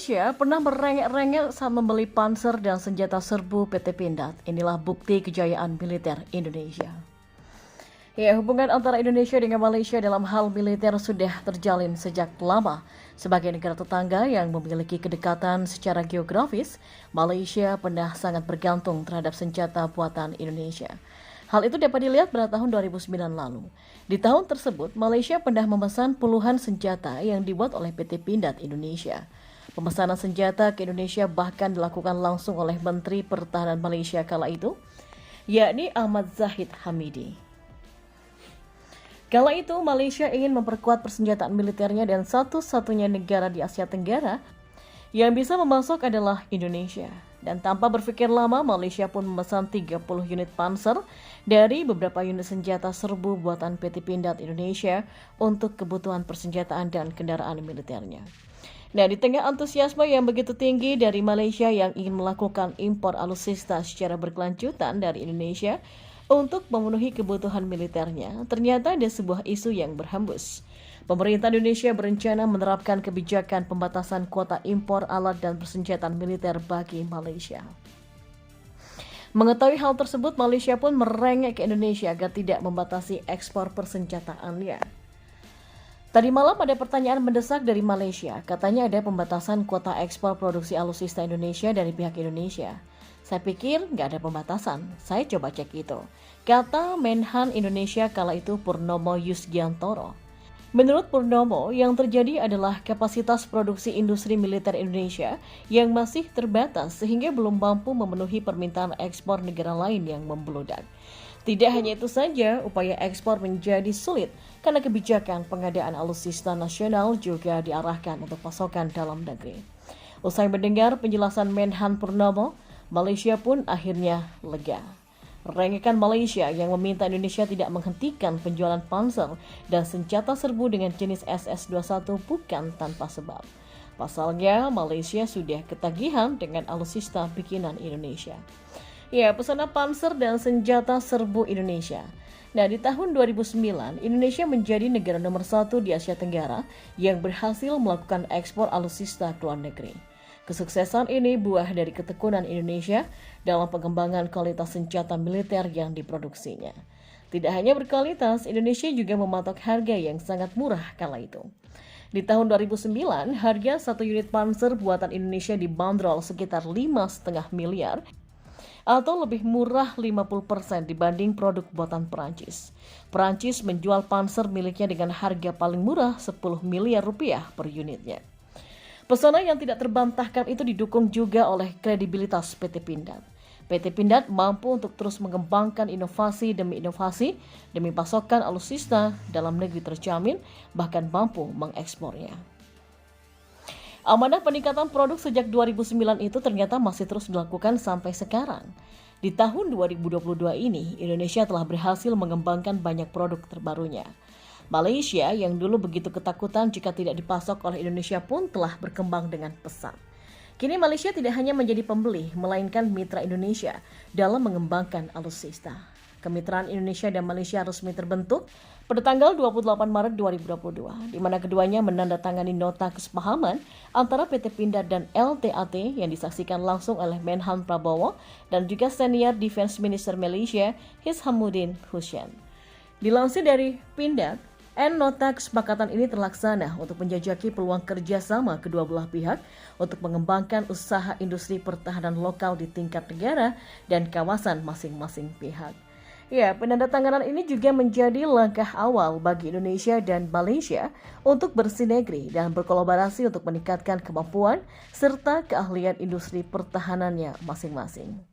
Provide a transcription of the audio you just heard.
Malaysia pernah merengek-rengek saat membeli panser dan senjata serbu PT Pindad. Inilah bukti kejayaan militer Indonesia. Ya, hubungan antara Indonesia dengan Malaysia dalam hal militer sudah terjalin sejak lama. Sebagai negara tetangga yang memiliki kedekatan secara geografis, Malaysia pernah sangat bergantung terhadap senjata buatan Indonesia. Hal itu dapat dilihat pada tahun 2009 lalu. Di tahun tersebut, Malaysia pernah memesan puluhan senjata yang dibuat oleh PT Pindad Indonesia. Pemesanan senjata ke Indonesia bahkan dilakukan langsung oleh Menteri Pertahanan Malaysia kala itu, yakni Ahmad Zahid Hamidi. Kala itu, Malaysia ingin memperkuat persenjataan militernya dan satu-satunya negara di Asia Tenggara yang bisa memasok adalah Indonesia. Dan tanpa berpikir lama, Malaysia pun memesan 30 unit panser dari beberapa unit senjata serbu buatan PT Pindad Indonesia untuk kebutuhan persenjataan dan kendaraan militernya. Nah, di tengah antusiasme yang begitu tinggi dari Malaysia yang ingin melakukan impor alutsista secara berkelanjutan dari Indonesia untuk memenuhi kebutuhan militernya, ternyata ada sebuah isu yang berhembus. Pemerintah Indonesia berencana menerapkan kebijakan pembatasan kuota impor alat dan persenjataan militer bagi Malaysia. Mengetahui hal tersebut, Malaysia pun merengek ke Indonesia agar tidak membatasi ekspor persenjataannya. Tadi malam ada pertanyaan mendesak dari Malaysia. Katanya ada pembatasan kuota ekspor produksi alutsista Indonesia dari pihak Indonesia. Saya pikir nggak ada pembatasan. Saya coba cek itu. Kata Menhan Indonesia kala itu Purnomo Yusgiantoro. Menurut Purnomo, yang terjadi adalah kapasitas produksi industri militer Indonesia yang masih terbatas sehingga belum mampu memenuhi permintaan ekspor negara lain yang membludak. Tidak hanya itu saja, upaya ekspor menjadi sulit karena kebijakan pengadaan alutsista nasional juga diarahkan untuk pasokan dalam negeri. Usai mendengar penjelasan Menhan Purnomo, Malaysia pun akhirnya lega. Rengekan Malaysia yang meminta Indonesia tidak menghentikan penjualan panser dan senjata serbu dengan jenis SS-21 bukan tanpa sebab. Pasalnya, Malaysia sudah ketagihan dengan alutsista bikinan Indonesia. Ya, pesanan panser dan senjata serbu Indonesia. Nah, di tahun 2009, Indonesia menjadi negara nomor 1 di Asia Tenggara yang berhasil melakukan ekspor alutsista ke luar negeri. Kesuksesan ini buah dari ketekunan Indonesia dalam pengembangan kualitas senjata militer yang diproduksinya. Tidak hanya berkualitas, Indonesia juga mematok harga yang sangat murah kala itu. Di tahun 2009, harga satu unit panser buatan Indonesia dibanderol sekitar 5,5 miliar atau lebih murah 50% dibanding produk buatan Perancis. Perancis menjual panser miliknya dengan harga paling murah 10 miliar rupiah per unitnya. Pesona yang tidak terbantahkan itu didukung juga oleh kredibilitas PT Pindad. PT Pindad mampu untuk terus mengembangkan inovasi demi pasokan alutsista dalam negeri terjamin, bahkan mampu mengekspornya. Amanah peningkatan produk sejak 2009 itu ternyata masih terus dilakukan sampai sekarang. Di tahun 2022 ini, Indonesia telah berhasil mengembangkan banyak produk terbarunya. Malaysia yang dulu begitu ketakutan jika tidak dipasok oleh Indonesia pun telah berkembang dengan pesat. Kini Malaysia tidak hanya menjadi pembeli, melainkan mitra Indonesia dalam mengembangkan alutsista. Kemitraan Indonesia dan Malaysia resmi terbentuk pada tanggal 28 Maret 2022, di mana keduanya menandatangani nota kesepahaman antara PT Pindad dan LTAT yang disaksikan langsung oleh Menhan Prabowo dan juga Senior Defense Minister Malaysia Hishamuddin Hussein. Dilansir dari Pindad, nota kesepakatan ini terlaksana untuk menjajaki peluang kerjasama kedua belah pihak untuk mengembangkan usaha industri pertahanan lokal di tingkat negara dan kawasan masing-masing pihak. Ya, penandatanganan ini juga menjadi langkah awal bagi Indonesia dan Malaysia untuk bersinergi dan berkolaborasi untuk meningkatkan kemampuan serta keahlian industri pertahanannya masing-masing.